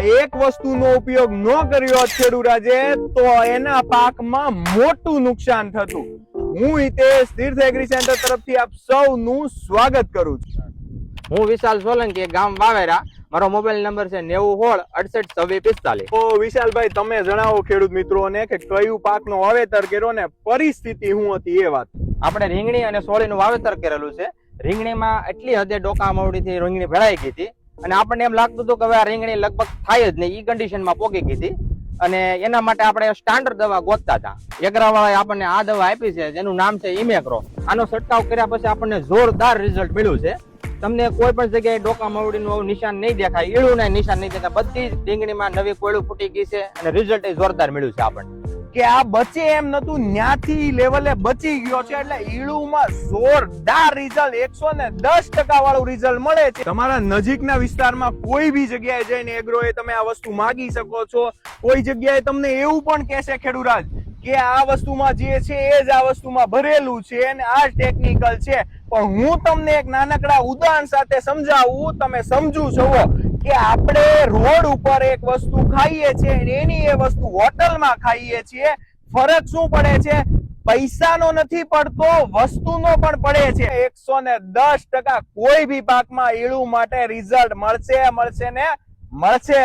એક વસ્તુનો ઉપયોગ ન કર્યો હોત ખેડૂરાજે તો એના પાકમાં મોટું નુકસાન થતું. હું હિતેશ તીર્થ એગ્રી સેન્ટર તરફથી આપ સૌનું સ્વાગત કરું છું. હું વિશાલ સોલંકી, ગામ વાવેરા. મારો મોબાઈલ નંબર છે 9016682645. તો વિશાલભાઈ, તમે જણાવો ખેડૂત મિત્રોને કે કયું પાકનો વાવેતર કર્યો ને પરિસ્થિતિ શું હતી એ વાત. આપણે રીંગણી અને સોળીનું વાવેતર કરેલું છે. રીંગણીમાં એટલી હદે ડોકા મવડીથી રીંગણી ભેળાઈ ગઈ હતી અને આપણને એમ લાગતું હતું કે હવે આ રીંગણી લગભગ થાય જ નહીં, ઈ કન્ડિશનમાં પોકી ગઈ હતી. અને એના માટે આપણે સ્ટાન્ડર્ડ દવા ગોતતા હતા. એગ્રાવાળાએ આપણને આ દવા આપી છે જેનું નામ છે ઇમેક્રો. આનો છંટકાવ કર્યા પછી આપણને જોરદાર રિઝલ્ટ મળ્યું છે. તમને કોઈ પણ જગ્યાએ ડોકા મવડીનું નિશાન નહીં દેખાય, ઈળું ના નિશાન નહીં દેખાય. બધી જ રીંગણીમાં નવી કોયડું ફૂટી ગઈ છે અને રિઝલ્ટ એ જોરદાર મળ્યું છે આપણને. કે આ બચે એમ નતું, ન્યાથી લેવલે બચી ગયો છે એટલે ઈળુમાં જોરદાર રિઝલ્ટ, 110% વાળું રિઝલ્ટ મળે છે. તમારા નજીકના વિસ્તારમાં કોઈ બી જગ્યાએ જઈને એગ્રોએ તમે આ વસ્તુ માગી શકો છો. કોઈ જગ્યાએ તમને એવું પણ કહેશે ખેડૂરાજ કે આ વસ્તુમાં જે છે એ જ આ વસ્તુમાં ભરેલું છે અને આ ટેકનિકલ છે. પણ હું તમને એક નાનકડા ઉદાહરણ સાથે સમજાવું, તમે સમજુ છો કે આપણે રોડ ઉપર એક વસ્તુ ખાઈએ છીએ અને એની એ વસ્તુ હોટલમાં ખાઈએ છીએ. ફરક શું પડે છે? પૈસાનો નથી પડતો, વસ્તુનો પણ પડે છે. 110% કોઈ બી પાકમાં ઈળું માટે રિઝલ્ટ મળશે ને મળશે.